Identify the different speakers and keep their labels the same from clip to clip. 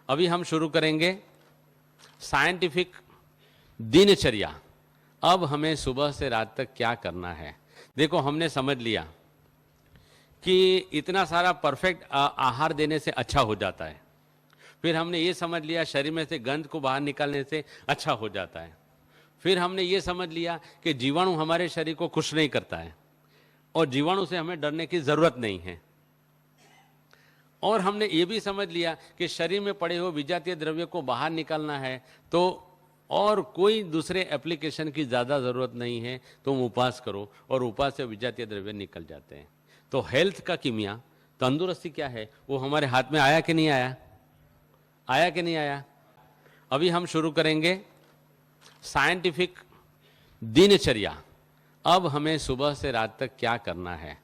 Speaker 1: अभी हम शुरू करेंगे साइंटिफिक दिनचर्या। अब हमें सुबह से रात तक क्या करना है। देखो, हमने समझ लिया कि इतना सारा परफेक्ट आहार देने से अच्छा हो जाता है। फिर हमने ये समझ लिया शरीर में से गंध को बाहर निकालने से अच्छा हो जाता है। फिर हमने ये समझ लिया कि जीवाणु हमारे शरीर को खुश नहीं करता है और जीवाणु से हमें डरने की जरूरत नहीं है। और हमने ये भी समझ लिया कि शरीर में पड़े हुए विजातीय द्रव्य को बाहर निकालना है तो और कोई दूसरे एप्लीकेशन की ज़्यादा ज़रूरत नहीं है। तुम उपवास करो और उपवास से विजातीय द्रव्य निकल जाते हैं। तो हेल्थ का कीमिया, तंदुरुस्ती क्या है, वो हमारे हाथ में आया कि नहीं आया? आया कि नहीं आया? अभी हम शुरू करेंगे साइंटिफिक दिनचर्या। अब हमें सुबह से रात तक क्या करना है।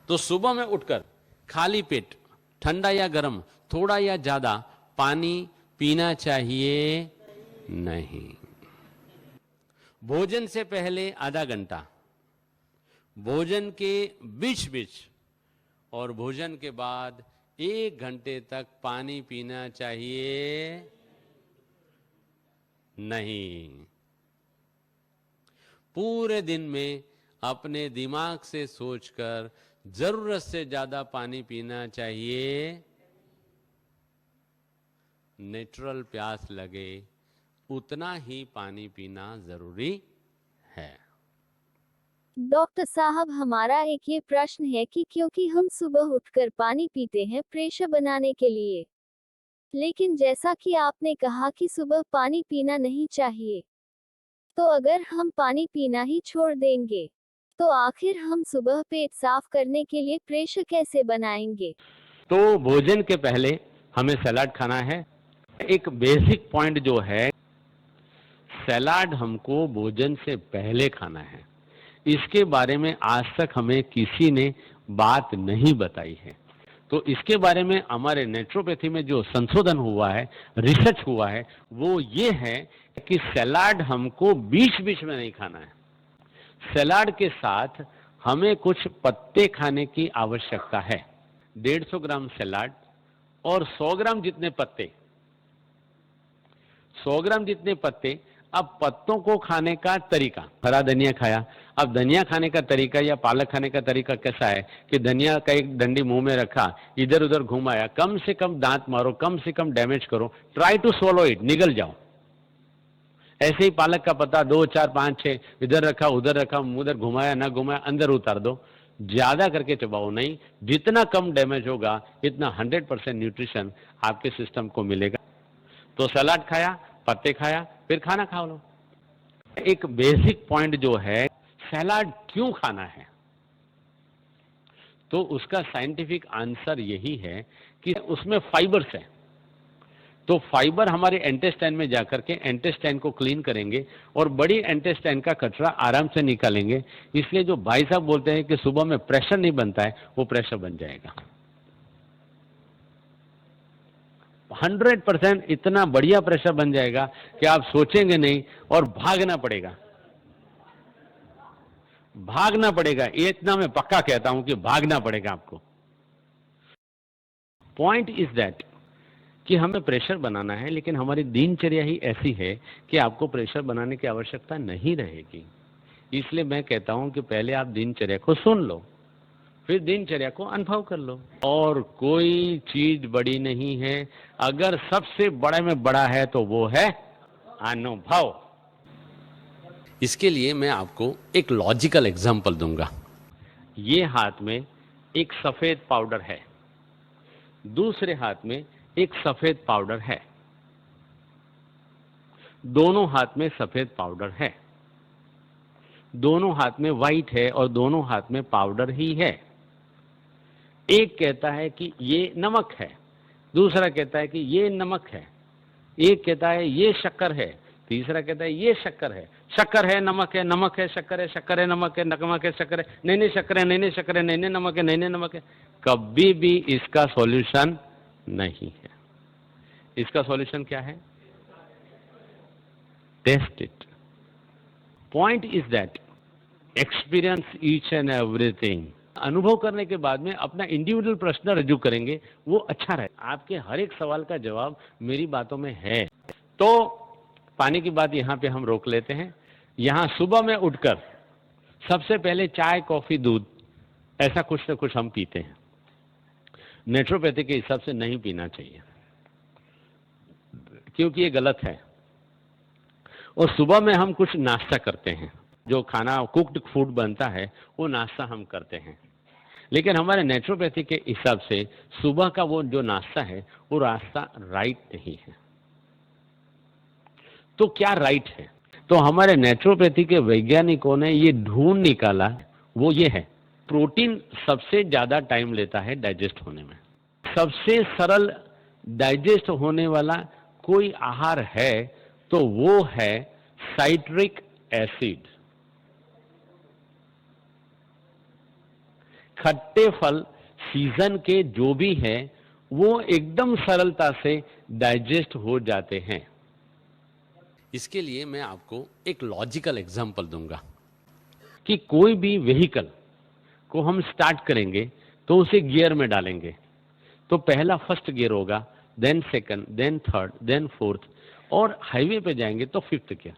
Speaker 1: तो सुबह में उठकर खाली पेट ठंडा या गर्म, थोड़ा या ज्यादा पानी पीना चाहिए नहीं। भोजन से पहले आधा घंटा, भोजन के बीच बीच और भोजन के बाद 1 घंटे तक पानी पीना चाहिए नहीं। पूरे दिन में अपने दिमाग से सोचकर जरूरत से ज्यादा पानी पीना चाहिए। नेचुरल प्यास लगे उतना ही पानी पीना जरूरी है।
Speaker 2: डॉक्टर साहब, हमारा एक ये प्रश्न है कि क्योंकि हम सुबह उठकर पानी पीते हैं प्रेशर बनाने के लिए, लेकिन जैसा कि आपने कहा कि सुबह पानी पीना नहीं चाहिए, तो अगर हम पानी पीना ही छोड़ देंगे तो आखिर हम सुबह पेट साफ करने के लिए प्रेशर कैसे बनाएंगे?
Speaker 1: तो भोजन के पहले हमें सलाद खाना है। एक बेसिक पॉइंट जो है, सलाद हमको भोजन से पहले खाना है। इसके बारे में आज तक हमें किसी ने बात नहीं बताई है। तो इसके बारे में हमारे नेचुरोपैथी में जो संशोधन हुआ है, रिसर्च हुआ है, वो ये है कि सलाद हमको बीच बीच में नहीं खाना है। सलाद के साथ हमें कुछ पत्ते खाने की आवश्यकता है। 150 ग्राम सलाद और 100 ग्राम जितने पत्ते, 100 ग्राम जितने पत्ते। अब पत्तों को खाने का तरीका, हरा धनिया खाया। अब धनिया खाने का तरीका या पालक खाने का तरीका कैसा है कि धनिया का एक डंडी मुंह में रखा, इधर उधर घुमाया, कम से कम दांत मारो, कम से कम डैमेज करो, ट्राई टू swallow इट, निगल जाओ। ऐसे ही पालक का पत्ता 2, 4, 5, 6 इधर रखा उधर रखा, उधर घुमाया ना घुमाया, अंदर उतार दो। ज्यादा करके चबाओ नहीं। जितना कम डैमेज होगा इतना 100% न्यूट्रिशन आपके सिस्टम को मिलेगा। तो सलाद खाया, पत्ते खाया, फिर खाना खा लो। एक बेसिक पॉइंट जो है, सलाद क्यों खाना है, तो उसका साइंटिफिक आंसर यही है कि उसमें फाइबर्स है। तो फाइबर हमारे इंटेस्टाइन में जाकर के इंटेस्टाइन को क्लीन करेंगे और बड़ी इंटेस्टाइन का कचरा आराम से निकालेंगे। इसलिए जो भाई साहब बोलते हैं कि सुबह में प्रेशर नहीं बनता है, वो प्रेशर बन जाएगा। 100% इतना बढ़िया प्रेशर बन जाएगा कि आप सोचेंगे नहीं और भागना पड़ेगा। भागना पड़ेगा, ये इतना मैं पक्का कहता हूं कि भागना पड़ेगा आपको। पॉइंट इज दैट कि हमें प्रेशर बनाना है, लेकिन हमारी दिनचर्या ही ऐसी है कि आपको प्रेशर बनाने की आवश्यकता नहीं रहेगी। इसलिए मैं कहता हूं कि पहले आप दिनचर्या को सुन लो, फिर दिनचर्या को अनुभव कर लो। और कोई चीज बड़ी नहीं है, अगर सबसे बड़े में बड़ा है तो वो है अनुभव। इसके लिए मैं आपको एक लॉजिकल एग्जांपल दूंगा। ये हाथ में एक सफेद पाउडर है, दूसरे हाथ में एक सफेद पाउडर है, दोनों हाथ में सफेद पाउडर है, दोनों हाथ में व्हाइट है और दोनों हाथ में पाउडर ही है। एक कहता है कि ये नमक है, दूसरा कहता है कि ये नमक है, एक कहता है ये शक्कर है, तीसरा कहता है ये शक्कर है। शक्कर है, नमक है, नमक है, शक्कर है, शक्कर है, नमक है, नमक है, शक्कर है, नहीं नहीं शक्कर है, नहीं नहीं शक्कर है, नहीं नहीं नमक है, नहीं नहीं नमक है। कभी भी इसका सॉल्यूशन नहीं है। इसका सॉल्यूशन क्या है? Test it. Point is that experience each and everything. अनुभव करने के बाद में अपना इंडिविजुअल प्रश्न रजू करेंगे, वो अच्छा रहे। आपके हर एक सवाल का जवाब मेरी बातों में है। तो पानी की बात यहाँ पे हम रोक लेते हैं। यहाँ सुबह में उठकर सबसे पहले चाय, कॉफी, दूध ऐसा कुछ न कुछ हम पीते हैं। नेचुरोपैथी के हिसाब से नहीं पीना चाहिए, क्योंकि ये गलत है। और सुबह में हम कुछ नाश्ता करते हैं, जो खाना कुक्ड फूड बनता है वो नाश्ता हम करते हैं। लेकिन हमारे नेचुरोपैथी के हिसाब से सुबह का वो जो नाश्ता है वो रास्ता राइट नहीं है। तो क्या राइट है? तो हमारे नेचुरोपैथी के वैज्ञानिकों ने ये ढूंढ निकाला, वो ये है, प्रोटीन सबसे ज्यादा टाइम लेता है डाइजेस्ट होने में। सबसे सरल डाइजेस्ट होने वाला कोई आहार है तो वो है साइट्रिक एसिड। खट्टे फल सीजन के जो भी हैं वो एकदम सरलता से डाइजेस्ट हो जाते हैं। इसके लिए मैं आपको एक लॉजिकल एग्जांपल दूंगा कि कोई भी व्हीकल को हम स्टार्ट करेंगे तो उसे गियर में डालेंगे, तो पहला फर्स्ट गियर होगा, then second, then third, then fourth, और हाईवे पे जाएंगे तो फिफ्थ गियर।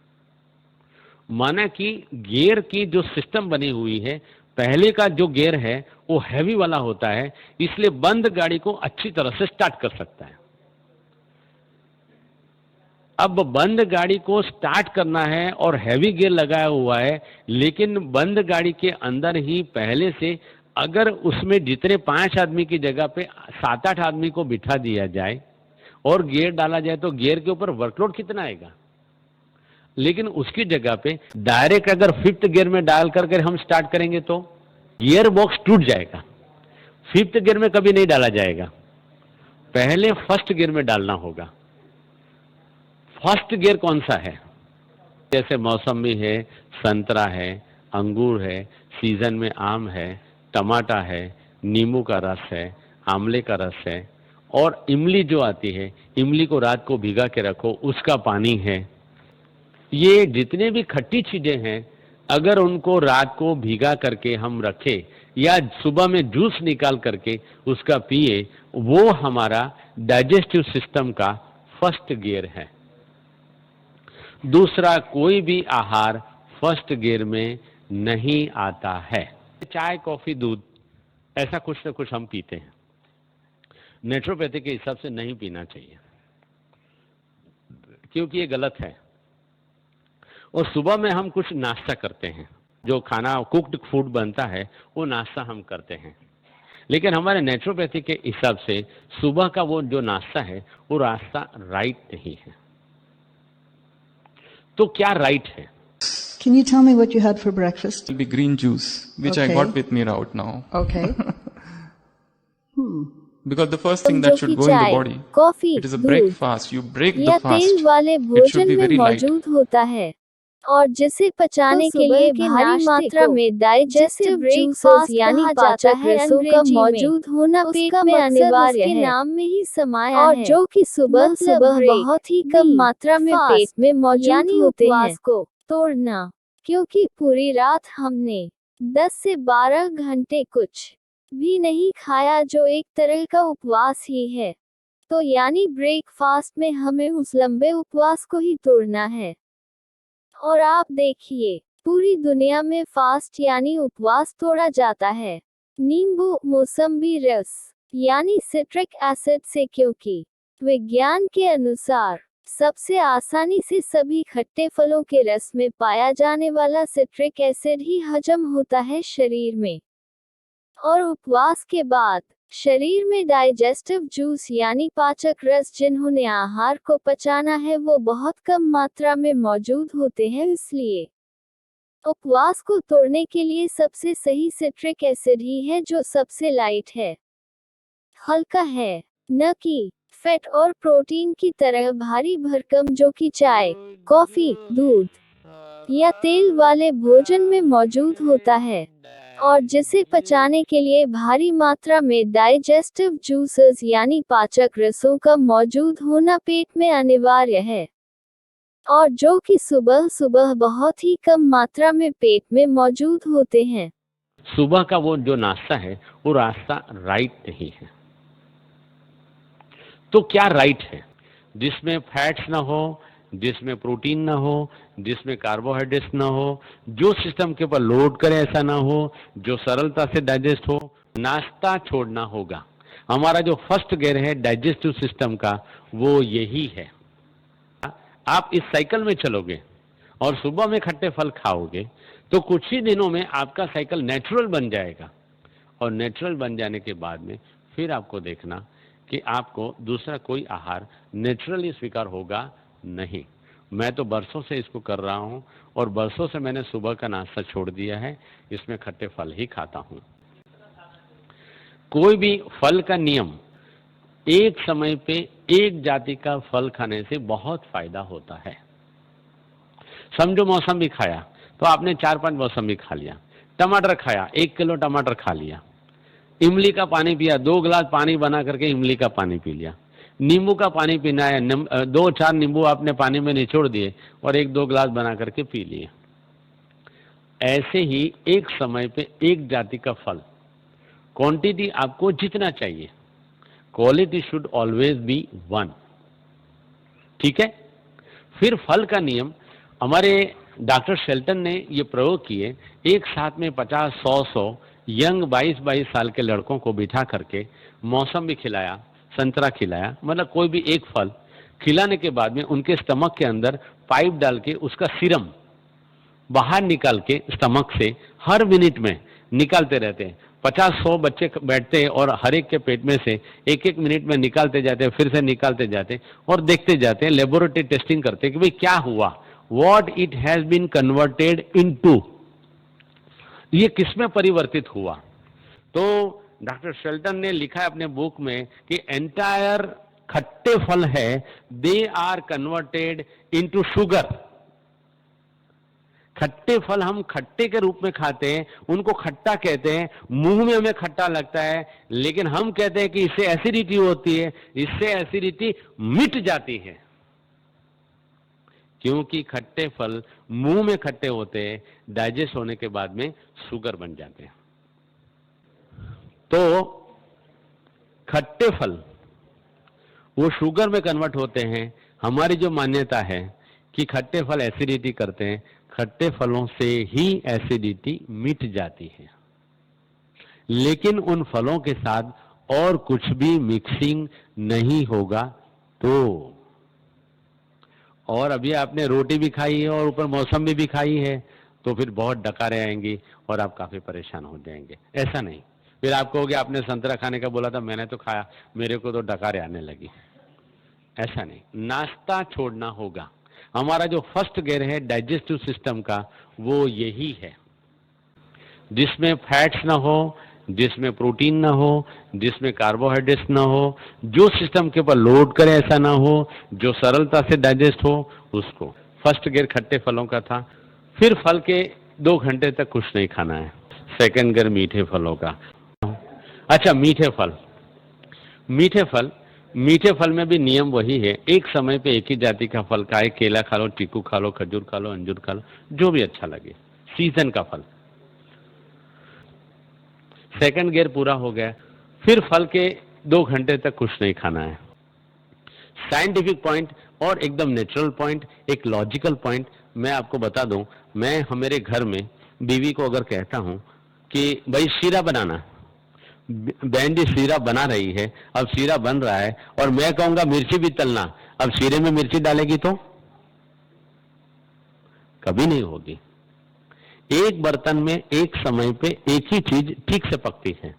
Speaker 1: माना कि गियर की जो सिस्टम बनी हुई है, पहले का जो गियर है वो हैवी वाला होता है, इसलिए बंद गाड़ी को अच्छी तरह से स्टार्ट कर सकता है। अब बंद गाड़ी को स्टार्ट करना है और हैवी गियर लगाया हुआ है, लेकिन बंद गाड़ी के अंदर ही पहले से अगर उसमें जितने 5 आदमी की जगह पे 7-8 आदमी को बिठा दिया जाए और गियर डाला जाए तो गियर के ऊपर वर्कलोड कितना आएगा। लेकिन उसकी जगह पे डायरेक्ट अगर फिफ्थ गियर में डाल करके हम स्टार्ट करेंगे तो गियर बॉक्स टूट जाएगा। फिफ्थ गियर में कभी नहीं डाला जाएगा, पहले फर्स्ट गियर में डालना होगा। फर्स्ट गियर कौन सा है? जैसे मौसमी है, संतरा है, अंगूर है, सीजन में आम है, टमाटर है, नींबू का रस है, आंवले का रस है, और इमली जो आती है, इमली को रात को भिगा के रखो, उसका पानी है। ये जितने भी खट्टी चीजें हैं, अगर उनको रात को भिगा करके हम रखें या सुबह में जूस निकाल करके उसका पिए, वो हमारा डाइजेस्टिव सिस्टम का फर्स्ट गियर है। दूसरा कोई भी आहार फर्स्ट गियर में नहीं आता है। चाय, कॉफी, दूध ऐसा कुछ न कुछ हम पीते हैं। नेचुरोपैथी के हिसाब से नहीं पीना चाहिए, क्योंकि ये गलत है। और सुबह में हम कुछ नाश्ता करते हैं, जो खाना कुक्ड फूड बनता है वो नाश्ता हम करते हैं। लेकिन हमारे नेचुरोपैथी के हिसाब से सुबह का वो जो नाश्ता है वो रास्ता राइट नहीं है। तो क्या राइट है?
Speaker 3: Can you tell me what you had for breakfast?
Speaker 4: Will be green juice, which I
Speaker 3: Okay.
Speaker 4: got with me right now.
Speaker 3: Okay.
Speaker 4: Because the first thing that should go in the
Speaker 2: चाय,
Speaker 4: body,
Speaker 2: coffee,
Speaker 4: it is a
Speaker 2: दूध
Speaker 4: breakfast. You break
Speaker 2: या
Speaker 4: the fast.
Speaker 2: तेल वाले
Speaker 4: It should
Speaker 2: भोजन
Speaker 4: be
Speaker 2: में
Speaker 4: very light.
Speaker 2: मौजूद होता है और जिसे पचाने के लिए भारी मात्रा में डाइजेस्टिव जूसेस यानी पाचक रसों का मौजूद होना पेट में अनिवार्य है, नाम में ही समाया और जो कि सुबह सुबह बहुत ही कम मात्रा में पेट में मौजूद होते हैं को तोड़ना, क्योंकि पूरी रात हमने 10 से 12 घंटे कुछ भी नहीं खाया, जो एक तरह का उपवास ही है। तो यानी ब्रेकफास्ट में हमें उस लंबे उपवास को ही तोड़ना है। और आप देखिए, पूरी दुनिया में फास्ट यानी उपवास तोड़ा जाता है नींबू, मौसम्बी रस यानी सिट्रिक एसिड से, क्योंकि विज्ञान के अनुसार सबसे आसानी से सभी खट्टे फलों के रस में पाया जाने वाला सिट्रिक एसिड ही हजम होता है शरीर में। और उपवास के बाद शरीर में डाइजेस्टिव जूस यानी पाचक रस जिन्होंने आहार को पचाना है वो बहुत कम मात्रा में मौजूद होते हैं। इसलिए उपवास को तोड़ने के लिए सबसे सही सिट्रिक एसिड ही है, जो सबसे लाइट है, हल्का है, न कि फैट और प्रोटीन की तरह भारी भरकम जो कि चाय, कॉफी, दूध या तेल वाले भोजन में मौजूद होता है और जिसे पचाने के लिए भारी मात्रा में डाइजेस्टिव जूसेस यानी पाचक रसों का मौजूद होना पेट में अनिवार्य है और जो कि सुबह सुबह बहुत ही कम मात्रा में पेट में मौजूद होते हैं।
Speaker 1: सुबह का वो जो नाश्ता है वो रास्ता राइट नहीं है। तो क्या राइट है? जिसमें फैट्स ना हो, जिसमें प्रोटीन ना हो, जिसमें कार्बोहाइड्रेट्स ना हो, जो सिस्टम के ऊपर लोड करे ऐसा ना हो, जो सरलता से डाइजेस्ट हो। नाश्ता छोड़ना होगा। हमारा जो फर्स्ट गियर है डाइजेस्टिव सिस्टम का, वो यही है। आप इस साइकिल में चलोगे और सुबह में खट्टे फल खाओगे तो कुछ ही दिनों में आपका साइकिल नेचुरल बन जाएगा। और नेचुरल बन जाने के बाद में फिर आपको देखना कि आपको दूसरा कोई आहार नेचुरली स्वीकार होगा नहीं। मैं तो बरसों से इसको कर रहा हूं और बरसों से मैंने सुबह का नाश्ता छोड़ दिया है, इसमें खट्टे फल ही खाता हूं। कोई भी फल का नियम, एक समय पे एक जाति का फल खाने से बहुत फायदा होता है। समझो मौसमी खाया तो आपने 4-5 मौसमी खा लिया, टमाटर खाया 1 किलो टमाटर खा लिया, इमली का पानी पिया, 2 गिलास पानी बना करके इमली का पानी पी लिया, नींबू का पानी पीना है, 2-4 नींबू आपने पानी में निचोड़ दिए और 1-2 गिलास बना करके पी लिए। ऐसे ही एक समय पे एक जाति का फल, क्वांटिटी आपको जितना चाहिए, क्वालिटी शुड ऑलवेज बी 1। ठीक है। फिर फल का नियम, हमारे डॉक्टर शेल्टन ने ये प्रयोग किए। एक साथ में 50-100 यंग 22-22 साल के लड़कों को बिठा करके मौसमी खिलाया, संतरा खिलाया, मतलब कोई भी एक फल खिलाने के बाद में उनके स्टमक के अंदर पाइप डाल के उसका सीरम बाहर निकाल के स्टमक से हर मिनट में निकालते रहते हैं। 50-100 बच्चे बैठते हैं और हर एक के पेट में से 1-1 मिनट में निकालते जाते हैं, फिर से निकालते जाते हैं और देखते जाते हैं, लेबोरेटरी टेस्टिंग करते हैं कि भाई क्या हुआ, what it has been converted into, ये किसमें परिवर्तित हुआ। तो डॉक्टर शेल्टन ने लिखा है अपने बुक में कि एंटायर खट्टे फल है, they are converted into sugar. खट्टे फल हम खट्टे के रूप में खाते हैं, उनको खट्टा कहते हैं, मुंह में हमें खट्टा लगता है, लेकिन हम कहते हैं कि इससे एसिडिटी होती है, इससे एसिडिटी मिट जाती है, क्योंकि खट्टे फल मुंह में खट्टे होते हैं, डाइजेस्ट होने के बाद में शुगर बन जाते हैं। तो खट्टे फल वो शुगर में कन्वर्ट होते हैं। हमारी जो मान्यता है कि खट्टे फल एसिडिटी करते हैं, खट्टे फलों से ही एसिडिटी मिट जाती है, लेकिन उन फलों के साथ और कुछ भी मिक्सिंग नहीं होगा। तो और अभी आपने रोटी भी खाई है और ऊपर मौसमी भी खाई है, तो फिर बहुत डकारें आएंगी और आप काफी परेशान हो जाएंगे। ऐसा नहीं, फिर आप कहोगे आपने संतरा खाने का बोला था, मैंने तो खाया, मेरे को तो डकारें आने लगी। ऐसा नहीं, नाश्ता छोड़ना होगा। हमारा जो फर्स्ट गियर है डाइजेस्टिव सिस्टम का, वो यही है। जिसमें फैट्स ना हो, जिसमें प्रोटीन ना हो, जिसमें कार्बोहाइड्रेट्स ना हो, जो सिस्टम के ऊपर लोड करे ऐसा ना हो, जो सरलता से डाइजेस्ट हो, उसको। फर्स्ट गियर खट्टे फलों का था। फिर फल के 2 घंटे तक कुछ नहीं खाना है। सेकंड गियर मीठे फलों का। अच्छा, मीठे फल में भी नियम वही है। एक समय पे एक ही जाति का फल खाए, केला खा लो, चीकू खा लो, खजूर खा लो, अंजूर खा लो, जो भी अच्छा लगे, सीजन का फल। सेकंड गियर पूरा हो गया। फिर फल के 2 घंटे तक कुछ नहीं खाना है। साइंटिफिक पॉइंट और एकदम नेचुरल पॉइंट, एक लॉजिकल पॉइंट मैं आपको बता दूं। मैं हमारे घर में बीवी को अगर कहता हूं कि भाई शीरा बनाना, बहन जी शीरा बना रही है, अब शीरा बन रहा है, और मैं कहूंगा मिर्ची भी तलना, अब शीरे में मिर्ची डालेगी तो कभी नहीं होगी। एक बर्तन में एक समय पे एक ही चीज ठीक से पकती है,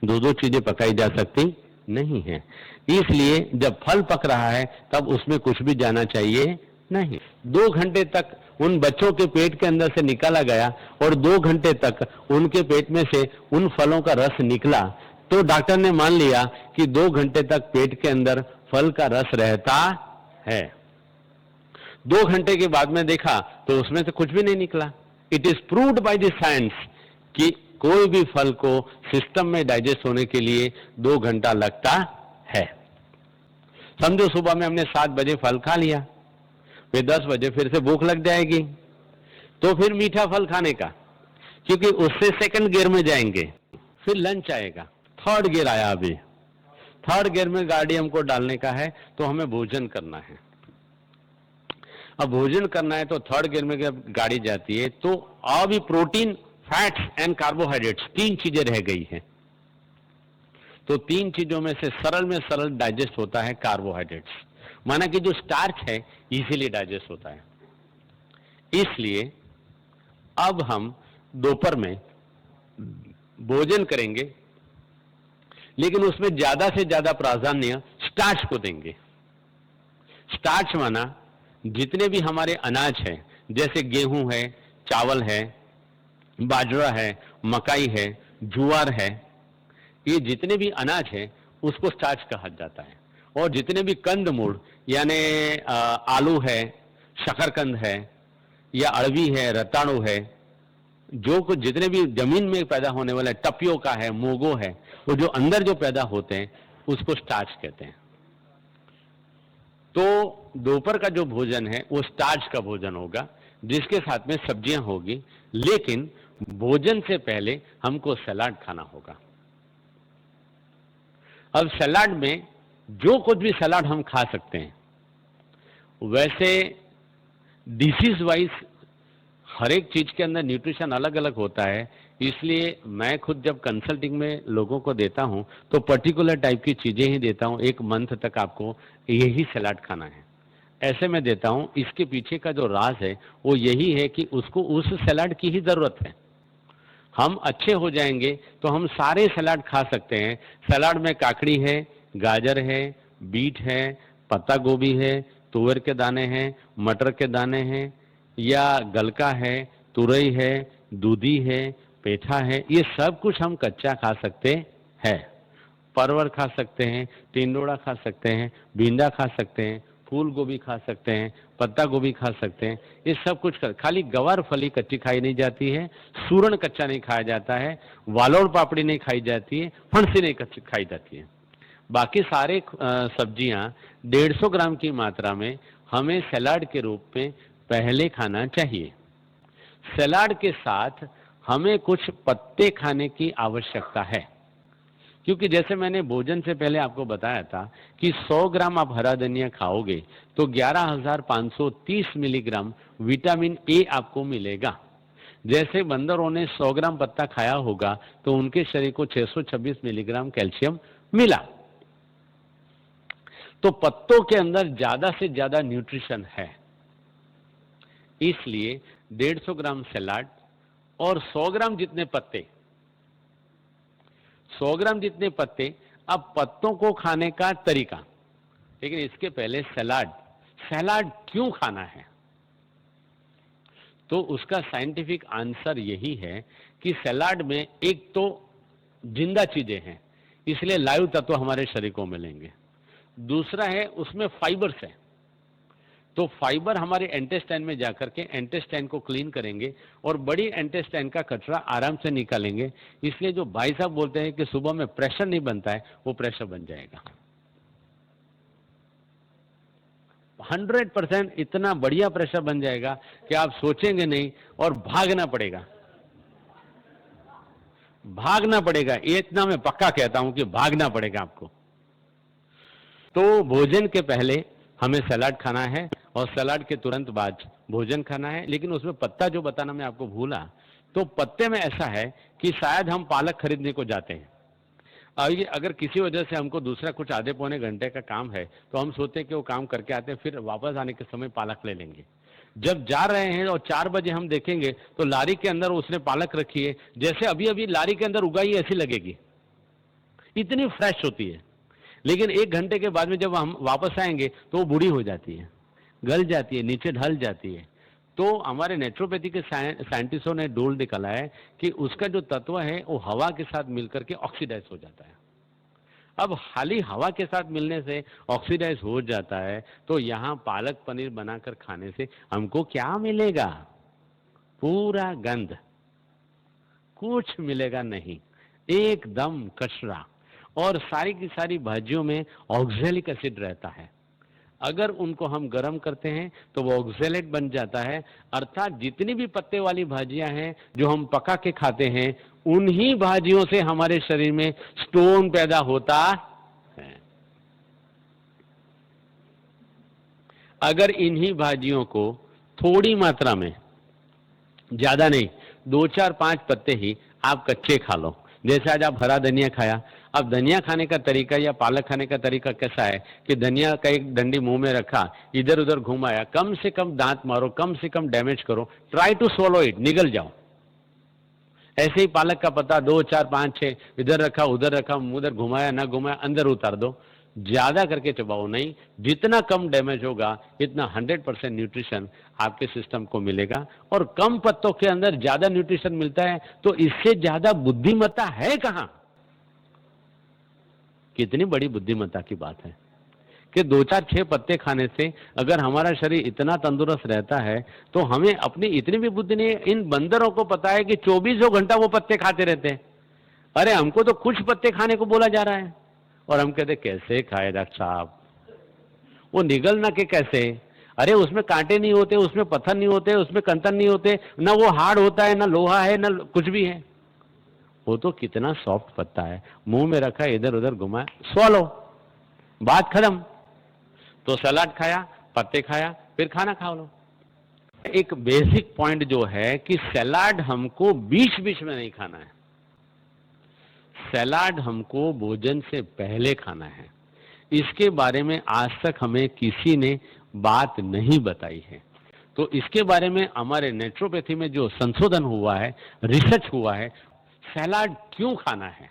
Speaker 1: 2-2 चीजें पकाई जा सकती नहीं है। इसलिए जब फल पक रहा है तब उसमें कुछ भी जाना चाहिए नहीं। 2 घंटे तक उन बच्चों के पेट के अंदर से निकाला गया और 2 घंटे तक उनके पेट में से उन फलों का रस निकला, तो डॉक्टर ने मान लिया कि 2 घंटे तक पेट के अंदर फल का रस रहता है। 2 घंटे के बाद में देखा तो उसमें से कुछ भी नहीं निकला। It is proved by the science कि कोई भी फल को सिस्टम में डाइजेस्ट होने के लिए 2 घंटा लगता है। समझो सुबह में हमने 7 बजे फल खा लिया, फिर 10 बजे फिर से भूख लग जाएगी, तो फिर मीठा फल खाने का, क्योंकि उससे सेकंड गियर में जाएंगे। फिर लंच आएगा, थर्ड गियर आया। अभी थर्ड गियर में गाड़ी हमको डालने का है तो हमें भोजन करना है। अब भोजन करना है तो थर्ड गियर में जब गाड़ी जाती है तो अभी प्रोटीन, फैट्स एंड कार्बोहाइड्रेट्स 3 चीजें रह गई हैं। तो 3 चीजों में से सरल डाइजेस्ट होता है कार्बोहाइड्रेट्स, माना कि जो स्टार्च है इजीली डाइजेस्ट होता है। इसलिए अब हम दोपहर में भोजन करेंगे, लेकिन उसमें ज्यादा से ज्यादा प्राधान्य स्टार्च को देंगे। स्टार्च माना जितने भी हमारे अनाज हैं, जैसे गेहूं है, चावल है, बाजरा है, मकाई है, ज्वार है, ये जितने भी अनाज है उसको स्टार्च कहा जाता है। और जितने भी कंदमूल यानी आलू है, शकरकंद है या अरवी है, रताड़ू है, जो कुछ जितने भी जमीन में पैदा होने वाले, टपियोका है, मोगो है, वो जो अंदर जो पैदा होते हैं उसको स्टार्च कहते हैं। तो दोपहर का जो भोजन है वो स्टार्च का भोजन होगा, जिसके साथ में सब्जियां होगी, लेकिन भोजन से पहले हमको सलाद खाना होगा। अब सलाद में जो कुछ भी सलाद हम खा सकते हैं, वैसे डिसीज वाइज हर एक चीज के अंदर न्यूट्रिशन अलग अलग होता है। इसलिए मैं खुद जब कंसल्टिंग में लोगों को देता हूं तो पर्टिकुलर टाइप की चीजें ही देता हूं। 1 मंथ तक आपको यही सलाद खाना है, ऐसे मैं देता हूं। इसके पीछे का जो राज है वो यही है कि उसको उस सलाद की ही जरूरत है। हम अच्छे हो जाएंगे तो हम सारे सलाद खा सकते हैं। सलाद में काकड़ी है, गाजर है, बीट है, पत्ता गोभी है, तुअर के दाने हैं, मटर के दाने हैं, या गलका है, तुरई है, दूधी है, पेठा है, ये सब कुछ हम कच्चा खा सकते हैं। परवल खा सकते हैं, टिंडोड़ा खा सकते हैं, भिंडा खा सकते हैं, फूल गोभी खा सकते हैं, पत्ता गोभी खा सकते हैं, ये सब कुछ खाली गवार फली कच्ची खाई नहीं जाती है, सूरन कच्चा नहीं खाया जाता है, वालोड़ पापड़ी नहीं खाई जाती है, फणसी नहीं कच्ची खाई जाती है। बाकी सारे सब्जियां 150 ग्राम की मात्रा में हमें सलाद के रूप में पहले खाना चाहिए। सलाद के साथ हमें कुछ पत्ते खाने की आवश्यकता है, क्योंकि जैसे मैंने भोजन से पहले आपको बताया था कि 100 ग्राम आप हरा धनिया खाओगे तो 11,530 मिलीग्राम विटामिन ए आपको मिलेगा। जैसे बंदरों ने 100 ग्राम पत्ता खाया होगा तो उनके शरीर को 626 मिलीग्राम कैल्शियम मिला। तो पत्तों के अंदर ज्यादा से ज्यादा न्यूट्रिशन है, इसलिए 150 ग्राम सलाद और 100 ग्राम जितने पत्ते, 100 ग्राम जितने पत्ते। अब पत्तों को खाने का तरीका, लेकिन इसके पहले सलाद क्यों खाना है, तो उसका साइंटिफिक आंसर यही है कि सलाद में एक तो जिंदा चीजें हैं, इसलिए लाइव तत्व हमारे शरीर को मिलेंगे। दूसरा है उसमें फाइबर्स है, तो फाइबर हमारे इंटेस्टाइन में जाकर के इंटेस्टाइन को क्लीन करेंगे और बड़ी इंटेस्टाइन का कचरा आराम से निकालेंगे। इसलिए जो भाई साहब बोलते हैं कि सुबह में प्रेशर नहीं बनता है, वो प्रेशर बन जाएगा। 100% इतना बढ़िया प्रेशर बन जाएगा कि आप सोचेंगे नहीं और भागना पड़ेगा। भागना पड़ेगा, ये इतना मैं पक्का कहता हूं कि भागना पड़ेगा आपको। तो भोजन के पहले हमें सलाद खाना है और सलाद के तुरंत बाद भोजन खाना है। लेकिन उसमें पत्ता जो बताना मैं आपको भूला, तो पत्ते में ऐसा है कि शायद हम पालक खरीदने को जाते हैं, अगर किसी वजह से हमको दूसरा कुछ आधे पौने घंटे का काम है तो हम सोचते हैं कि वो काम करके आते हैं, फिर वापस आने के समय पालक ले लेंगे। जब जा रहे हैं और 4 बजे हम देखेंगे तो लारी के अंदर उसने पालक रखी है, जैसे अभी अभी लारी के अंदर उगाई ऐसी लगेगी, इतनी फ्रेश होती है। लेकिन 1 घंटे के बाद में जब हम वापस आएंगे तो वो बूढ़ी हो जाती है, गल जाती है, नीचे ढल जाती है। तो हमारे नेचुरोपैथी के साइंटिस्टों ने डोल निकाला है कि उसका जो तत्व है वो हवा के साथ मिलकर के ऑक्सीडाइज हो जाता है। अब खाली हवा के साथ मिलने से ऑक्सीडाइज हो जाता है, तो यहाँ पालक पनीर बनाकर खाने से हमको क्या मिलेगा? पूरा गंध, कुछ मिलेगा नहीं, एकदम कचरा। और सारी की सारी भाजियों में ऑक्सैलिक एसिड रहता है, अगर उनको हम गर्म करते हैं तो वो ऑक्सैलेट बन जाता है। अर्थात जितनी भी पत्ते वाली भाजियां हैं जो हम पका के खाते हैं, उन्हीं भाजियों से हमारे शरीर में स्टोन पैदा होता है। अगर इन्हीं भाजियों को थोड़ी मात्रा में, ज्यादा नहीं, 2 4 5 पत्ते ही आप कच्चे खा लो। जैसे आज आप हरा धनिया खाया, अब धनिया खाने का तरीका या पालक खाने का तरीका कैसा है कि धनिया का एक डंडी मुंह में रखा, इधर उधर घुमाया, कम से कम दांत मारो, कम से कम डैमेज करो, ट्राई टू swallow इट, निगल जाओ। ऐसे ही पालक का पत्ता 2 4 5 6 इधर रखा उधर रखा, उधर घुमाया ना घुमाया, अंदर उतार दो, ज्यादा करके चबाओ नहीं। जितना कम डैमेज होगा इतना 100% न्यूट्रिशन आपके सिस्टम को मिलेगा। और कम पत्तों के अंदर ज्यादा न्यूट्रिशन मिलता है, तो इससे ज्यादा बुद्धिमत्ता है कहां? कितनी बड़ी बुद्धिमत्ता की बात है कि 2 4 6 पत्ते खाने से अगर हमारा शरीर इतना तंदुरुस्त रहता है, तो हमें अपनी इतनी भी बुद्धि नहीं। इन बंदरों को पता है कि 24 घंटा वो पत्ते खाते रहते हैं। अरे हमको तो कुछ पत्ते खाने को बोला जा रहा है और हम कहते कैसे खाए डॉक्टर साहब, वो निगलना के कैसे? अरे उसमें कांटे नहीं होते, उसमें पत्थर नहीं होते, उसमें कंतन नहीं होते, ना वो हार्ड होता है, ना लोहा है, ना कुछ भी है। वो तो कितना सॉफ्ट पत्ता है, मुंह में रखा, इधर उधर घुमाया, swallow, बात खत्म। तो सलाद खाया, पत्ते खाया, फिर खाना खा लो। एक बेसिक पॉइंट जो है कि सलाद हमको बीच बीच में नहीं खाना है, सलाद हमको भोजन से पहले खाना है। इसके बारे में आज तक हमें किसी ने बात नहीं बताई है। तो इसके बारे में हमारे नेचुरोपैथी में जो संशोधन हुआ है, रिसर्च हुआ है, सलाद क्यों खाना है,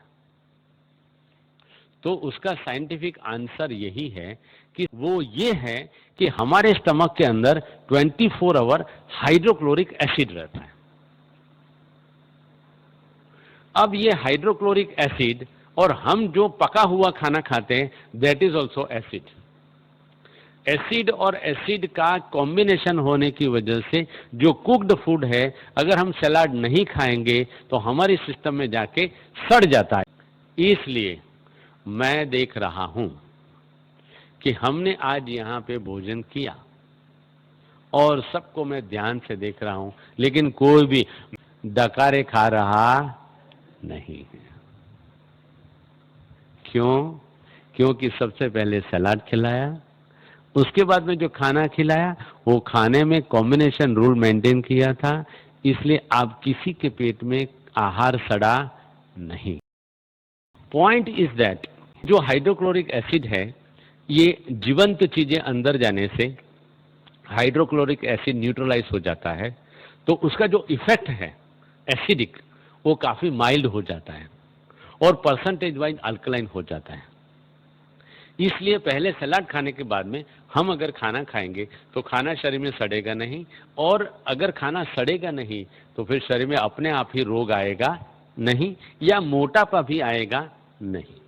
Speaker 1: तो उसका साइंटिफिक आंसर यही है कि वो ये है कि हमारे स्टमक के अंदर 24 आवर हाइड्रोक्लोरिक एसिड रहता है। अब ये हाइड्रोक्लोरिक एसिड और हम जो पका हुआ खाना खाते हैं, that is also acid. Acid और एसिड का कॉम्बिनेशन होने की वजह से जो कुक्ड फूड है, अगर हम सलाद नहीं खाएंगे तो हमारे सिस्टम में जाके सड़ जाता है। इसलिए मैं देख रहा हूं कि हमने आज यहां पे भोजन किया और सबको मैं ध्यान से देख रहा हूं, लेकिन कोई भी डकारे खा रहा नहीं है। क्यों? क्योंकि सबसे पहले सलाद खिलाया, उसके बाद में जो खाना खिलाया वो खाने में कॉम्बिनेशन रूल मेंटेन किया था, इसलिए आप किसी के पेट में आहार सड़ा नहीं। पॉइंट इज दैट जो हाइड्रोक्लोरिक एसिड है, ये जीवंत चीजें अंदर जाने से हाइड्रोक्लोरिक एसिड न्यूट्रलाइज हो जाता है, तो उसका जो इफेक्ट है एसिडिक, वो काफी माइल्ड हो जाता है और परसेंटेज वाइज अल्कलाइन हो जाता है। इसलिए पहले सलाद खाने के बाद में हम अगर खाना खाएंगे तो खाना शरीर में सड़ेगा नहीं, और अगर खाना सड़ेगा नहीं तो फिर शरीर में अपने आप ही रोग आएगा नहीं, या मोटापा भी आएगा नहीं।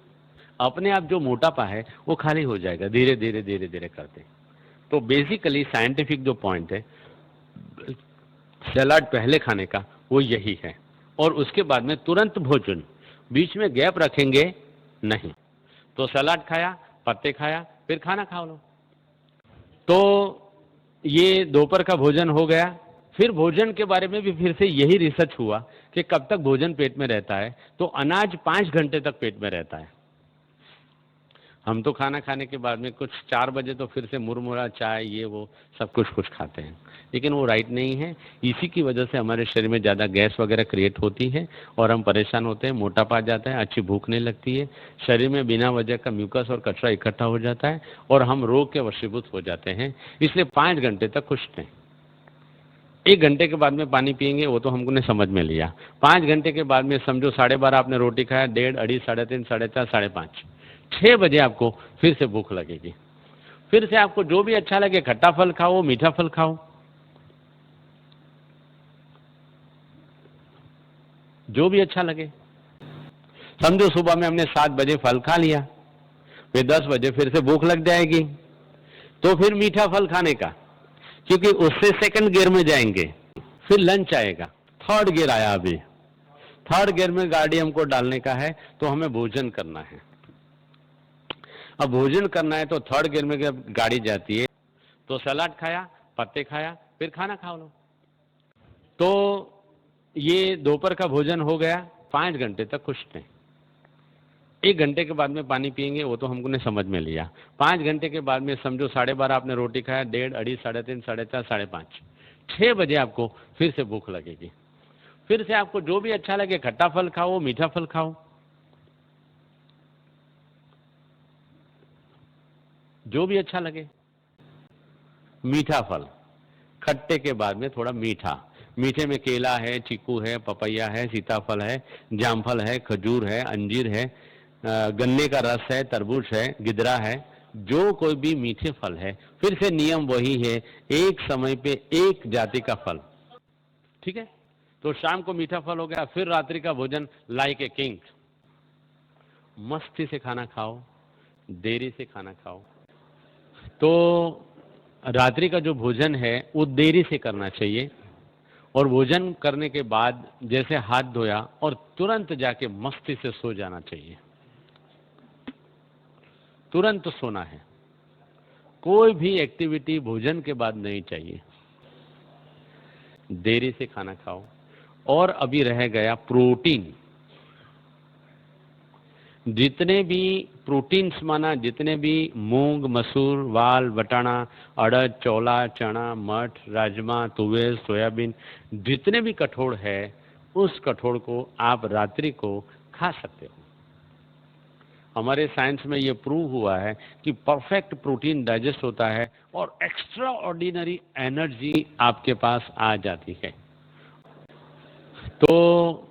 Speaker 1: अपने आप जो मोटापा है वो खाली हो जाएगा धीरे धीरे धीरे धीरे करते। तो बेसिकली साइंटिफिक जो पॉइंट है सलाद पहले खाने का, वो यही है। और उसके बाद में तुरंत भोजन, बीच में गैप रखेंगे नहीं। तो सलाद खाया, पत्ते खाया, फिर खाना खा लो। तो ये दोपहर का भोजन हो गया। फिर भोजन के बारे में भी फिर से यही रिसर्च हुआ कि कब तक भोजन पेट में रहता है, तो अनाज 5 घंटे तक पेट में रहता है। हम तो खाना खाने के बाद में कुछ 4 बजे तो फिर से मुरमुरा चाय ये वो सब कुछ खाते हैं, लेकिन वो राइट नहीं है। इसी की वजह से हमारे शरीर में ज़्यादा गैस वगैरह क्रिएट होती है और हम परेशान होते हैं, मोटापा आ जाता है, अच्छी भूख नहीं लगती है, शरीर में बिना वजह का म्यूकस और कचरा इकट्ठा हो जाता है और हम रोग के वशीभूत हो जाते हैं। इसलिए 5 घंटे तक कुछ नहीं। 1 घंटे के बाद में पानी पिएंगे, वो तो हमको ने समझ में लिया। 5 घंटे के बाद में समझो 12:30 आपने रोटी खाया, 1:30, 2:30, 3:30, 4:30, 5:30, 6 बजे आपको फिर से भूख लगेगी। फिर से आपको जो भी अच्छा लगे, खट्टा फल खाओ, मीठा फल खाओ, जो भी अच्छा लगे। समझो सुबह में हमने 7 बजे फल खा लिया, फिर 10 बजे फिर से भूख लग जाएगी, तो फिर मीठा फल खाने का, क्योंकि उससे सेकंड गियर में जाएंगे। फिर लंच आएगा, थर्ड गियर आया। अभी थर्ड गियर में गाड़ी हमको डालने का है, तो हमें भोजन करना है। अब भोजन करना है तो थर्ड गियर में जब गाड़ी जाती है, तो सलाद खाया, पत्ते खाया, फिर खाना खा लो। तो ये दोपहर का भोजन हो गया, 5 घंटे तक कुछ नहीं। 1 घंटे के बाद में पानी पिएंगे वो तो हमने समझ में लिया। 5 घंटे के बाद में समझो 12:30 आपने रोटी खाया, 1:30, 2:30, 3:30, 4:30, 5:30, 6 बजे आपको फिर से भूख लगेगी। फिर से आपको जो भी अच्छा लगे, खट्टा फल खाओ, मीठा फल खाओ, जो भी अच्छा लगे। मीठा फल, खट्टे के बाद में थोड़ा मीठा, मीठे में केला है, चीकू है, पपैया है, सीताफल है, जामफल है, खजूर है, अंजीर है, गन्ने का रस है, तरबूज है, गिदरा है, जो कोई भी मीठे फल है। फिर से नियम वही है, एक समय पे एक जाति का फल, ठीक है। तो शाम को मीठा फल हो गया, फिर रात्रि का भोजन लाइक ए किंग, मस्ती से खाना खाओ, देरी से खाना खाओ। तो रात्रि का जो भोजन है वो देरी से करना चाहिए, और भोजन करने के बाद जैसे हाथ धोया और तुरंत जाके मस्ती से सो जाना चाहिए, तुरंत सोना है। कोई भी एक्टिविटी भोजन के बाद नहीं चाहिए, देरी से खाना खाओ। और अभी रह गया प्रोटीन। जितने भी प्रोटीन्स माना, जितने भी मूंग, मसूर, वाल, बटाना, अड़द, चौला, चना, मठ, राजमा, तुवेर, सोयाबीन, जितने भी कठोर है, उस कठोर को आप रात्रि को खा सकते हो। हमारे साइंस में ये प्रूव हुआ है कि परफेक्ट प्रोटीन डाइजेस्ट होता है और एक्स्ट्रा ऑर्डिनरी एनर्जी आपके पास आ जाती है। तो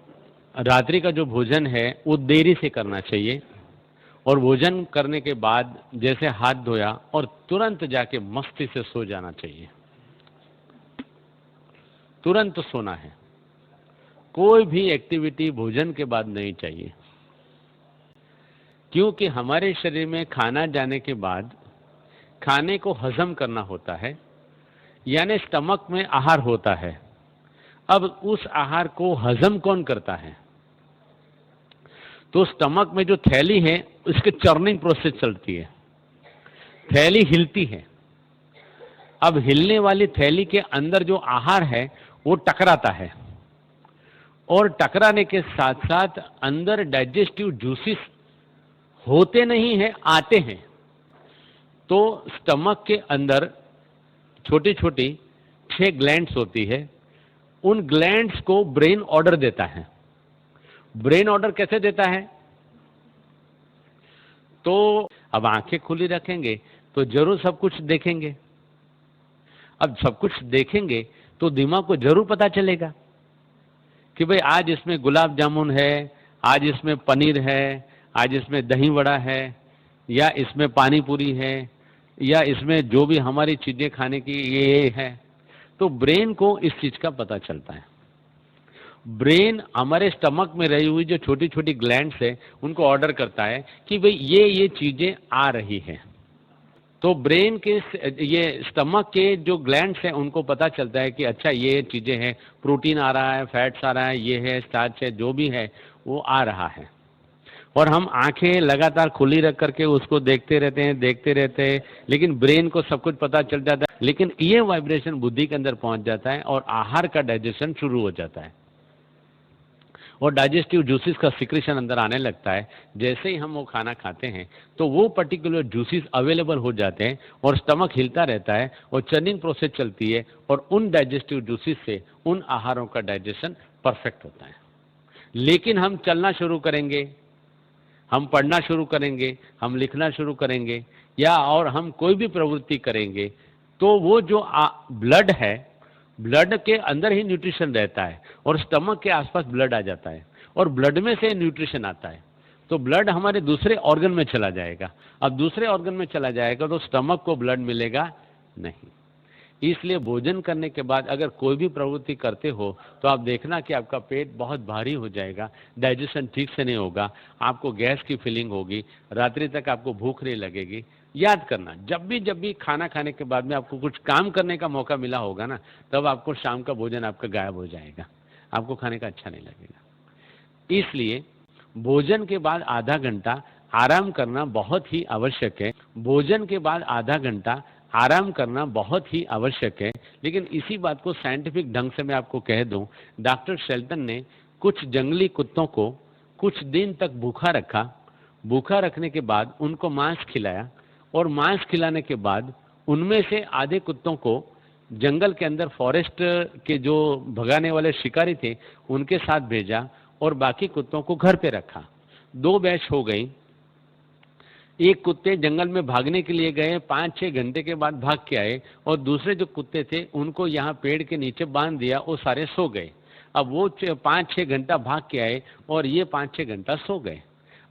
Speaker 1: रात्रि का जो भोजन है वो देरी से करना चाहिए, और भोजन करने के बाद जैसे हाथ धोया और तुरंत जाके मस्ती से सो जाना चाहिए, तुरंत सोना है। कोई भी एक्टिविटी भोजन के बाद नहीं चाहिए, क्योंकि हमारे शरीर में खाना जाने के बाद खाने को हजम करना होता है, यानी स्टमक में आहार होता है। अब उस आहार को हजम कौन करता है? तो स्टमक में जो थैली है उसके चर्निंग प्रोसेस चलती है, थैली हिलती है। अब हिलने वाली थैली के अंदर जो आहार है वो टकराता है, और टकराने के साथ साथ अंदर डाइजेस्टिव जूसेस होते नहीं है, आते हैं। तो स्टमक के अंदर छोटी छोटी 6 ग्लैंड्स होती है, उन ग्लैंड्स को ब्रेन ऑर्डर देता है। ब्रेन ऑर्डर कैसे देता है? तो अब आंखें खुली रखेंगे तो जरूर सब कुछ देखेंगे। अब सब कुछ देखेंगे तो दिमाग को जरूर पता चलेगा कि भाई आज इसमें गुलाब जामुन है, आज इसमें पनीर है, आज इसमें दही वड़ा है, या इसमें पानी पूरी है, या इसमें जो भी हमारी चीजें खाने की ये है। तो ब्रेन को इस चीज का पता चलता है। ब्रेन हमारे स्टमक में रही हुई जो छोटी छोटी ग्लैंड्स है उनको ऑर्डर करता है कि भाई ये चीजें आ रही हैं। तो ब्रेन के ये स्टमक के जो ग्लैंड्स हैं उनको पता चलता है कि अच्छा ये चीजें हैं, प्रोटीन आ रहा है, फैट्स आ रहा है, ये है, स्टार्च है, जो भी है वो आ रहा है। और हम आंखें लगातार खुली रख करके उसको देखते रहते हैं, लेकिन ब्रेन को सब कुछ पता चल जाता है, लेकिन ये वाइब्रेशन बुद्धि के अंदर पहुंच जाता है और आहार का डाइजेशन शुरू हो जाता है, और डाइजेस्टिव जूसेस का सिक्रेशन अंदर आने लगता है। जैसे ही हम वो खाना खाते हैं तो वो पर्टिकुलर जूसेस अवेलेबल हो जाते हैं, और स्टमक हिलता रहता है, और चर्निंग प्रोसेस चलती है, और उन डाइजेस्टिव जूसेस से उन आहारों का डाइजेशन परफेक्ट होता है। लेकिन हम चलना शुरू करेंगे, हम पढ़ना शुरू करेंगे, हम लिखना शुरू करेंगे, या और हम कोई भी प्रवृत्ति करेंगे, तो वो जो ब्लड है, ब्लड के अंदर ही न्यूट्रिशन रहता है, और स्टमक के आसपास ब्लड आ जाता है, और ब्लड में से न्यूट्रिशन आता है। तो ब्लड हमारे दूसरे ऑर्गन में चला जाएगा। अब दूसरे ऑर्गन में चला जाएगा तो स्टमक को ब्लड मिलेगा नहीं। इसलिए भोजन करने के बाद अगर कोई भी प्रवृत्ति करते हो तो आप देखना कि आपका पेट बहुत भारी हो जाएगा, डाइजेशन ठीक से नहीं होगा, आपको गैस की फीलिंग होगी, रात्रि तक आपको भूख नहीं लगेगी। याद करना, जब भी खाना खाने के बाद में आपको कुछ काम करने का मौका मिला होगा ना, तब आपको शाम का भोजन आपका गायब हो जाएगा, आपको खाने का अच्छा नहीं लगेगा। इसलिए भोजन के बाद आधा घंटा आराम करना बहुत ही आवश्यक है। भोजन के बाद आधा घंटा आराम करना बहुत ही आवश्यक है। लेकिन इसी बात को साइंटिफिक ढंग से मैं आपको कह दूं, डॉक्टर शेल्टन ने कुछ जंगली कुत्तों को कुछ दिन तक भूखा रखा, भूखा रखने के बाद उनको मांस खिलाया और मांस खिलाने के बाद उनमें से आधे कुत्तों को जंगल के अंदर फॉरेस्ट के जो भगाने वाले शिकारी थे उनके साथ भेजा और बाकी कुत्तों को घर पे रखा। 2 बैच हो गई। एक कुत्ते जंगल में भागने के लिए गए, 5-6 घंटे के बाद भाग के आए और दूसरे जो कुत्ते थे उनको यहाँ पेड़ के नीचे बांध दिया, वो सारे सो गए। अब वो 5-6 घंटा भाग के आए और ये 5-6 घंटा सो गए।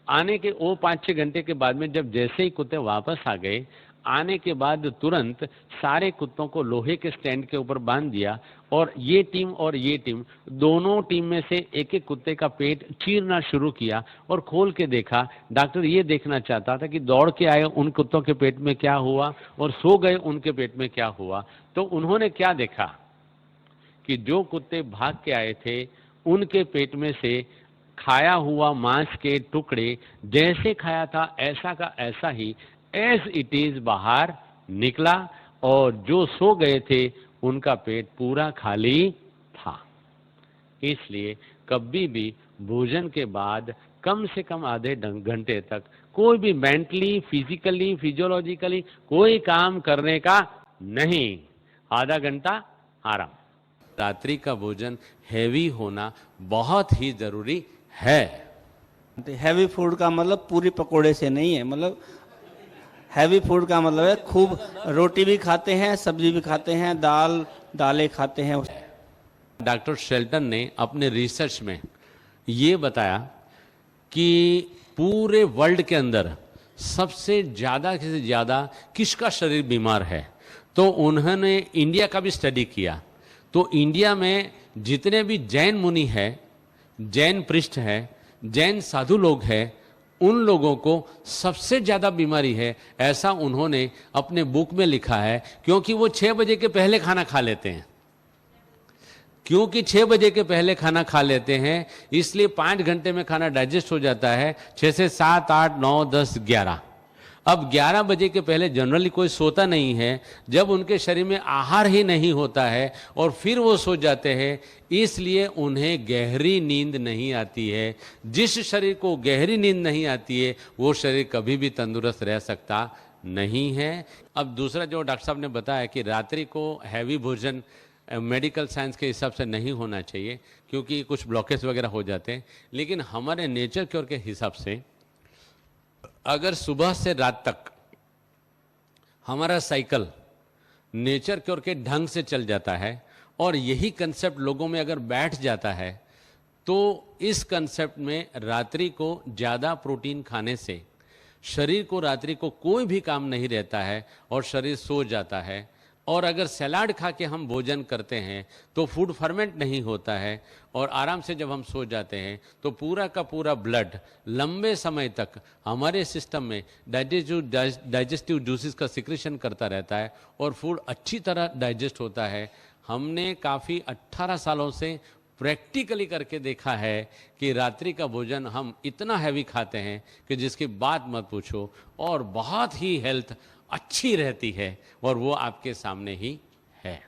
Speaker 1: आने के वो 5-6 घंटे के बाद में जब जैसे ही कुत्ते वापस आ गए, आने के बाद तुरंत सारे कुत्तों को लोहे के स्टैंड के ऊपर बांध दिया और ये टीम दोनों टीम में से एक एक कुत्ते का पेट चीरना शुरू किया और खोल के देखा। डॉक्टर ये देखना चाहता था कि दौड़ के आए उन कुत्तों के पेट में क्या हुआ और सो गए उनके पेट में क्या हुआ। तो उन्होंने क्या देखा कि जो कुत्ते भाग के आए थे उनके पेट में से खाया हुआ मांस के टुकड़े जैसे खाया था ऐसा का ऐसा ही एज इट इज बाहर निकला और जो सो गए थे उनका पेट पूरा खाली था। इसलिए कभी भी भोजन के बाद कम से कम आधे घंटे तक कोई भी मेंटली, फिजिकली, फिजियोलॉजिकली कोई काम करने का नहीं। आधा घंटा आराम। रात्रि का भोजन हैवी होना बहुत ही जरूरी है।
Speaker 5: हैवी फूड का मतलब पूरी पकोड़े से नहीं है, मतलब हैवी फूड का मतलब है खूब रोटी भी खाते हैं, सब्जी भी खाते हैं, दालें खाते हैं।
Speaker 1: डॉक्टर शेल्टन ने अपने रिसर्च में ये बताया कि पूरे वर्ल्ड के अंदर सबसे ज़्यादा से ज़्यादा किसका शरीर बीमार है, तो उन्होंने इंडिया का भी स्टडी किया। तो इंडिया में जितने भी जैन मुनि हैं, जैन पृष्ठ है, जैन साधु लोग हैं, उन लोगों को सबसे ज़्यादा बीमारी है, ऐसा उन्होंने अपने बुक में लिखा है। क्योंकि वो 6 बजे के पहले खाना खा लेते हैं। क्योंकि 6 बजे के पहले खाना खा लेते हैं इसलिए 5 घंटे में खाना डाइजेस्ट हो जाता है। 6 से 7, 8, 9, 10, 11। अब 11 बजे के पहले जनरली कोई सोता नहीं है, जब उनके शरीर में आहार ही नहीं होता है और फिर वो सो जाते हैं, इसलिए उन्हें गहरी नींद नहीं आती है। जिस शरीर को गहरी नींद नहीं आती है वो शरीर कभी भी तंदुरुस्त रह सकता नहीं है। अब दूसरा जो डॉक्टर साहब ने बताया कि रात्रि को हैवी भोजन मेडिकल साइंस के हिसाब से नहीं होना चाहिए क्योंकि कुछ ब्लॉकेज वगैरह हो जाते हैं, लेकिन हमारे नेचर क्योर के हिसाब से अगर सुबह से रात तक हमारा साइकिल नेचर क्योर के ढंग से चल जाता है और यही कंसेप्ट लोगों में अगर बैठ जाता है तो इस कंसेप्ट में रात्रि को ज़्यादा प्रोटीन खाने से शरीर को रात्रि को कोई भी काम नहीं रहता है और शरीर सो जाता है। और अगर सलाद खा के हम भोजन करते हैं तो फूड फर्मेंट नहीं होता है और आराम से जब हम सो जाते हैं तो पूरा का पूरा ब्लड लंबे समय तक हमारे सिस्टम में डाइजेस्टिव जूसेस का सिक्रेशन करता रहता है और फूड अच्छी तरह डाइजेस्ट होता है। हमने काफ़ी 18 सालों से प्रैक्टिकली करके देखा है कि रात्रि का भोजन हम इतना हैवी खाते हैं कि जिसकी बात मत पूछो और बहुत ही हेल्थ अच्छी रहती है और वो आपके सामने ही है।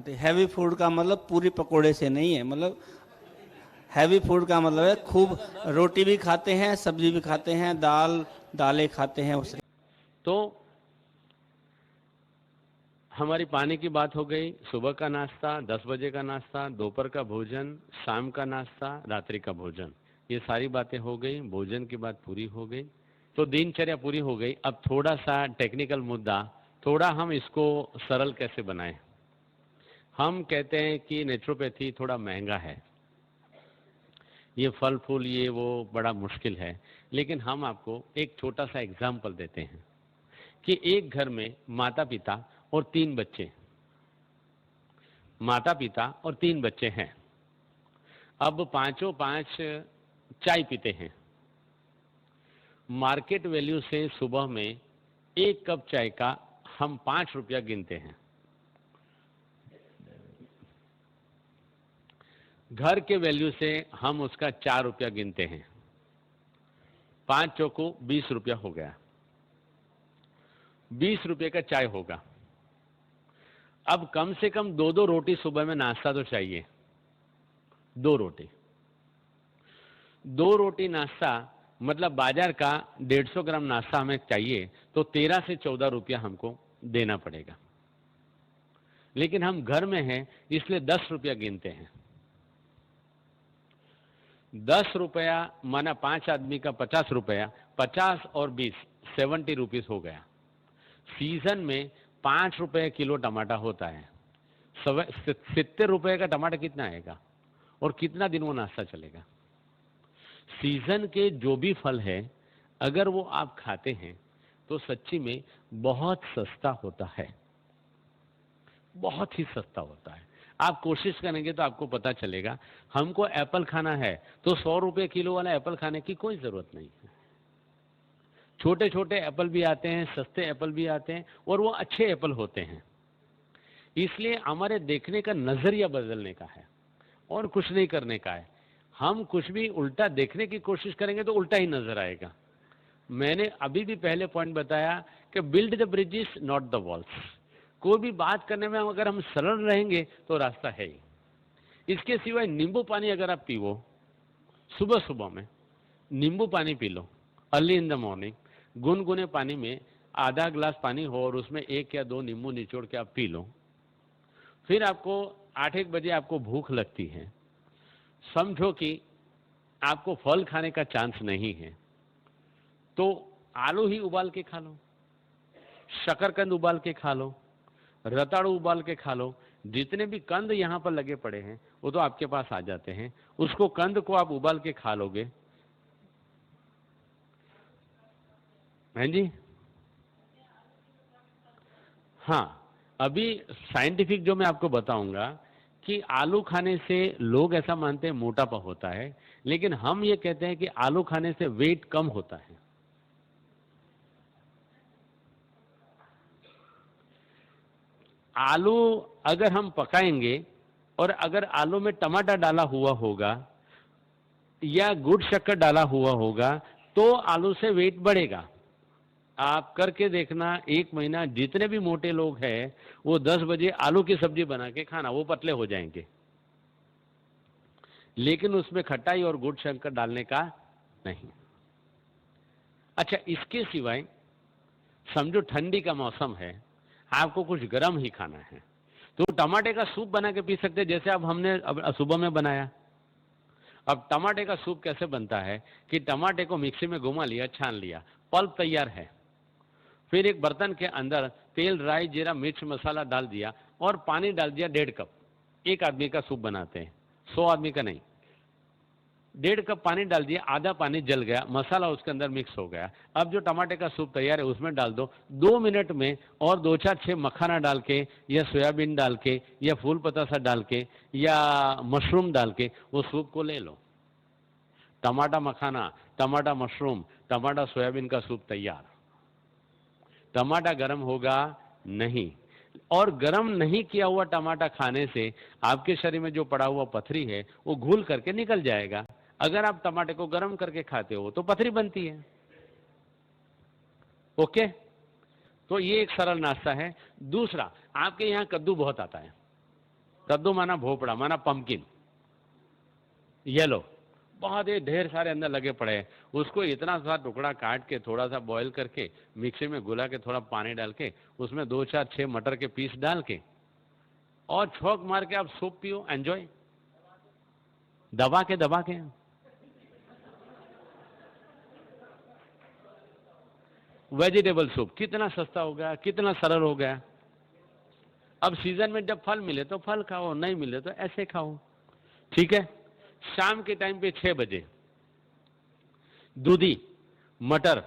Speaker 5: हैवी फूड का मतलब पूरी पकोड़े से नहीं है, मतलब हैवी फूड का मतलब है खूब रोटी भी खाते हैं, सब्जी भी खाते हैं, दालें खाते हैं उससे।
Speaker 1: तो हमारी पानी की बात हो गई, सुबह का नाश्ता, 10 बजे का नाश्ता, दोपहर का भोजन, शाम का नाश्ता, रात्रि का भोजन, ये सारी बातें हो गई। भोजन की बात पूरी हो गई तो दिनचर्या पूरी हो गई। अब थोड़ा सा टेक्निकल मुद्दा, थोड़ा हम इसको सरल कैसे बनाएं। हम कहते हैं कि नेचुरोपैथी थोड़ा महंगा है, ये फल फूल ये वो बड़ा मुश्किल है, लेकिन हम आपको एक छोटा सा एग्जाम्पल देते हैं कि एक घर में माता पिता और 3 बच्चे, माता पिता और 3 बच्चे हैं। अब पांचों 5 चाय पीते हैं। मार्केट वैल्यू से सुबह में 1 कप चाय का हम 5 रुपया गिनते हैं। घर के वैल्यू से हम उसका 4 रुपया गिनते हैं। 5 चौको 20 रुपया हो गया। 20 रुपये का चाय होगा। अब कम से कम 2-2 रोटी सुबह में नाश्ता तो चाहिए। 2 रोटी नाश्ता मतलब बाजार का 150 ग्राम नाश्ता हमें चाहिए तो 13 से 14 रुपया हमको देना पड़ेगा, लेकिन हम घर में हैं इसलिए 10 रुपया गिनते हैं। 10 रुपया माना 5 आदमी का 50 रुपया, 50 और 20 70 रुपीस हो गया। सीजन में 5 रुपये किलो टमाटर होता है, 70 रुपये का टमाटर कितना आएगा और कितना दिन वो नाश्ता चलेगा। सीजन के जो भी फल है अगर वो आप खाते हैं तो सच्ची में बहुत सस्ता होता है, बहुत ही सस्ता होता है। आप कोशिश करेंगे तो आपको पता चलेगा। हमको एप्पल खाना है तो 100 रुपये किलो वाला एप्पल खाने की कोई जरूरत नहीं है। छोटे छोटे एप्पल भी आते हैं, सस्ते एप्पल भी आते हैं और वो अच्छे एप्पल होते हैं। इसलिए हमारे देखने का नजरिया बदलने का है और कुछ नहीं करने का है। हम कुछ भी उल्टा देखने की कोशिश करेंगे तो उल्टा ही नजर आएगा। मैंने अभी भी पहले पॉइंट बताया कि build the bridges not the walls. कोई भी बात करने में अगर हम सरल रहेंगे तो रास्ता है ही। इसके सिवाय नींबू पानी अगर आप पीवो, सुबह सुबह में नींबू पानी P low early in the morning, गुनगुने पानी में आधा ग्लास पानी हो और उसमें 1 या 2 नींबू निचोड़ के आप पी लो। फिर आपको 8-1 बजे आपको भूख लगती है, समझो कि आपको फल खाने का चांस नहीं है तो आलू ही उबाल के खा लो, शकरकंद उबाल के खा लो, रताड़ू उबाल के खा लो। जितने भी कंद यहां पर लगे पड़े हैं वो तो आपके पास आ जाते हैं। उसको कंद को आप उबाल के खा लोगे। हैं जी? हाँ, अभी साइंटिफिक जो मैं आपको बताऊंगा कि आलू खाने से लोग ऐसा मानते हैं मोटापा होता है, लेकिन हम ये कहते हैं कि आलू खाने से वेट कम होता है। आलू अगर हम पकाएंगे और अगर आलू में टमाटर डाला हुआ होगा या गुड़ शक्कर डाला हुआ होगा तो आलू से वेट बढ़ेगा। आप करके देखना, 1 महीना जितने भी मोटे लोग हैं वो 10 बजे आलू की सब्जी बना के खाना, वो पतले हो जाएंगे। लेकिन उसमें खटाई और गुड़ शक्कर डालने का नहीं। अच्छा, इसके सिवाय समझो ठंडी का मौसम है, आपको कुछ गर्म ही खाना है तो टमाटे का सूप बना के पी सकते हैं, जैसे अब हमने अब सुबह में बनाया। अब टमाटे का सूप कैसे बनता है कि टमाटे को मिक्सी में घुमा लिया, छान लिया, पल्प तैयार है। फिर एक बर्तन के अंदर तेल, राई, जीरा, मिर्च, मसाला डाल दिया और पानी डाल दिया 1.5 कप। 1 आदमी का सूप बनाते हैं, 100 आदमी का नहीं। 1.5 कप पानी डाल दिया, आधा पानी जल गया, मसाला उसके अंदर मिक्स हो गया। अब जो टमाटे का सूप तैयार है उसमें डाल दो। 2 मिनट में और 2-4-6 मखाना डाल के या सोयाबीन डाल के या फूल पतासा डाल के या मशरूम डाल के वो सूप को ले लो। टमाटा मखाना, टमाटा मशरूम, टमाटा सोयाबीन का सूप तैयार। टमाटा गर्म होगा नहीं, और गर्म नहीं किया हुआ टमाटा खाने से आपके शरीर में जो पड़ा हुआ पथरी है वो घुल करके निकल जाएगा। अगर आप टमाटे को गर्म करके खाते हो तो पथरी बनती है। ओके, तो ये एक सरल नाश्ता है। दूसरा, आपके यहां कद्दू बहुत आता है। कद्दू माना भोपड़ा, माना पंपकिन, येलो, बहुत ही ढेर सारे अंदर लगे पड़े हैं। उसको इतना सा टुकड़ा काट के थोड़ा सा बॉईल करके मिक्सी में घुला के थोड़ा पानी डाल के उसमें 2-4-6 मटर के पीस डाल के और छौंक मार के आप सूप पियो, एंजॉय। दबा के वेजिटेबल सूप कितना सस्ता हो गया, कितना सरल हो गया। अब सीजन में जब फल मिले तो फल खाओ, नहीं मिले तो ऐसे खाओ। ठीक है। शाम के टाइम पे 6 बजे दूधी, मटर,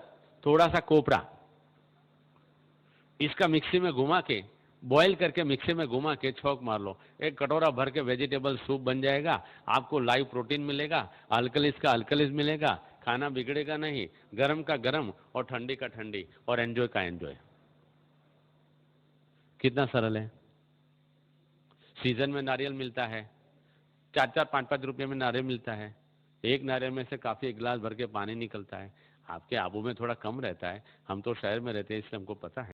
Speaker 1: थोड़ा सा कोपरा, इसका मिक्सी में घुमा के बॉईल करके मिक्सी में घुमा के छौंक मार लो। 1 कटोरा भर के वेजिटेबल सूप बन जाएगा। आपको लाइव प्रोटीन मिलेगा, अल्कलीज का अल्कलीज मिलेगा, खाना बिगड़ेगा नहीं, गर्म का गर्म और ठंडी का ठंडी और एंजॉय का एंजॉय। कितना सरल है। सीजन में नारियल मिलता है, 4-4, 5-5 रुपये में नारियल मिलता है। एक नारियल में से काफी 1 गिलास भर के पानी निकलता है। आपके आबू में थोड़ा कम रहता है, हम तो शहर में रहते हैं इसलिए हमको पता है।